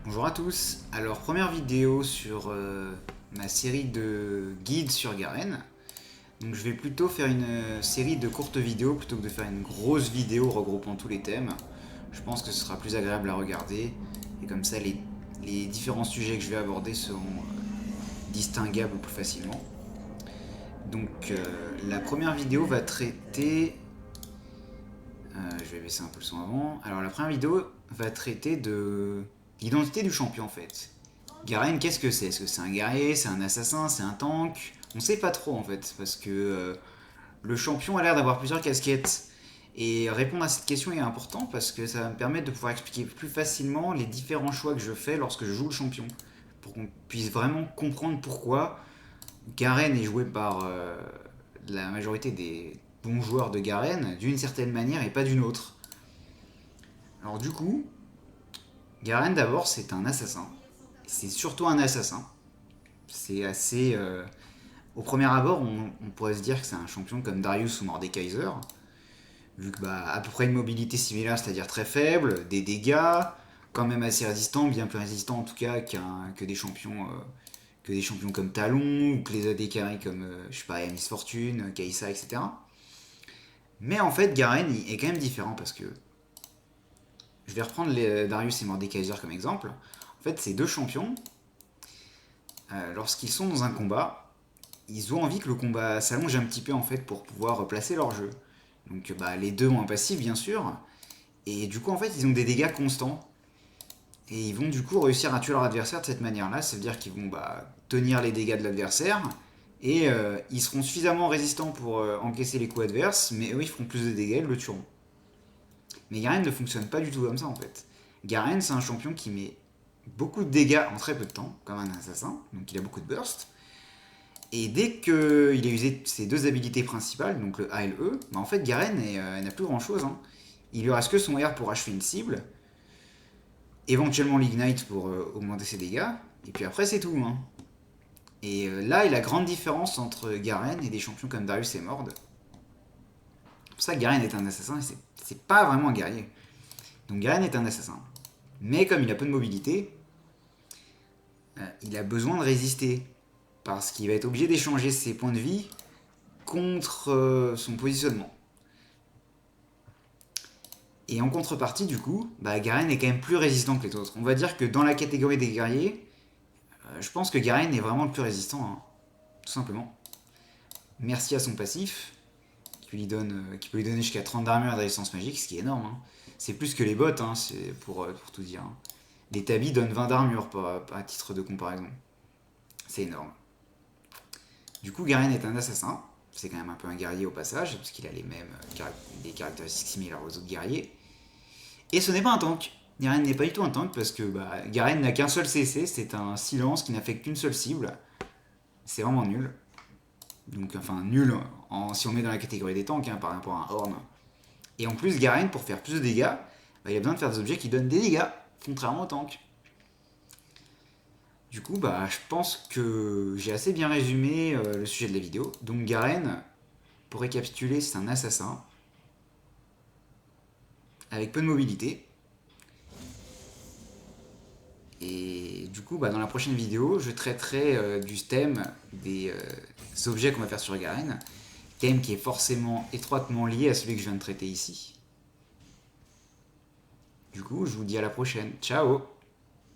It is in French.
Bonjour à tous. Alors, première vidéo sur ma série de guides sur Garen. Donc, je vais plutôt faire une série de courtes vidéos plutôt que de faire une grosse vidéo regroupant tous les thèmes. Je pense que ce sera plus agréable à regarder et comme ça, les différents sujets que je vais aborder seront distinguables plus facilement. Donc, la première vidéo va traiter. Je vais baisser un peu le son avant. Alors, la première vidéo va traiter de l'identité du champion en fait. Garen, qu'est-ce que c'est? Est-ce que c'est un guerrier, c'est un assassin, c'est un tank? On sait pas trop en fait, parce que le champion a l'air d'avoir plusieurs casquettes. Et répondre à cette question est important parce que ça va me permettre de pouvoir expliquer plus facilement les différents choix que je fais lorsque je joue le champion. Pour qu'on puisse vraiment comprendre pourquoi Garen est joué par la majorité des bons joueurs de Garen d'une certaine manière et pas d'une autre. Alors du coup, Garen d'abord c'est un assassin. C'est surtout un assassin. C'est assez. Au premier abord, on pourrait se dire que c'est un champion comme Darius ou Mordekaiser, vu que à peu près une mobilité similaire, c'est-à-dire très faible, des dégâts, quand même assez résistants, bien plus résistants en tout cas que des champions comme Talon ou que les AD carry comme je sais pas, Miss Fortune, Kaisa, etc. Mais en fait, Garen est quand même différent parce que je vais reprendre Darius et Mordekaiser comme exemple. En fait, ces deux champions, lorsqu'ils sont dans un combat, ils ont envie que le combat s'allonge un petit peu en fait pour pouvoir placer leur jeu. Donc les deux ont un passif bien sûr, et du coup en fait ils ont des dégâts constants, et ils vont du coup réussir à tuer leur adversaire de cette manière-là, ça veut dire qu'ils vont tenir les dégâts de l'adversaire, et ils seront suffisamment résistants pour encaisser les coups adverses, mais eux ils feront plus de dégâts, ils le tueront. Mais Garen ne fonctionne pas du tout comme ça en fait. Garen c'est un champion qui met beaucoup de dégâts en très peu de temps, comme un assassin, donc il a beaucoup de burst, et dès qu'il a usé ses deux habilités principales, donc le A et le E, en fait Garen n'a plus grand chose. Hein. Il lui reste que son R pour achever une cible, éventuellement l'Ignite pour augmenter ses dégâts, et puis après c'est tout. Hein. Et là est la grande différence entre Garen et des champions comme Darius et Mord. C'est pour ça que Garen est un assassin et c'est pas vraiment un guerrier. Donc Garen est un assassin. Mais comme il a peu de mobilité, il a besoin de résister. Parce qu'il va être obligé d'échanger ses points de vie contre son positionnement. Et en contrepartie, du coup, Garen est quand même plus résistant que les autres. On va dire que dans la catégorie des guerriers, je pense que Garen est vraiment le plus résistant, hein, tout simplement. Merci à son passif, qui peut lui donner jusqu'à 30 d'armure et de résistance magique, ce qui est énorme. Hein. C'est plus que les bots, hein, c'est pour tout dire. Hein. Les tabis donnent 20 d'armure à titre de comparaison. C'est énorme. Du coup, Garen est un assassin. C'est quand même un peu un guerrier au passage, parce qu'il a les mêmes des caractéristiques similaires aux autres guerriers. Et ce n'est pas un tank. Garen n'est pas du tout un tank parce que Garen n'a qu'un seul CC, c'est un silence qui n'affecte qu'une seule cible. C'est vraiment nul. Donc, enfin, nul si on met dans la catégorie des tanks hein, par rapport à un Horn. Et en plus, Garen, pour faire plus de dégâts, il a besoin de faire des objets qui donnent des dégâts, contrairement au tank. Du coup, je pense que j'ai assez bien résumé le sujet de la vidéo. Donc, Garen, pour récapituler, c'est un assassin avec peu de mobilité. Et du coup, dans la prochaine vidéo, je traiterai du thème des objets qu'on va faire sur Garen, thème qui est forcément étroitement lié à celui que je viens de traiter ici. Du coup, je vous dis à la prochaine. Ciao!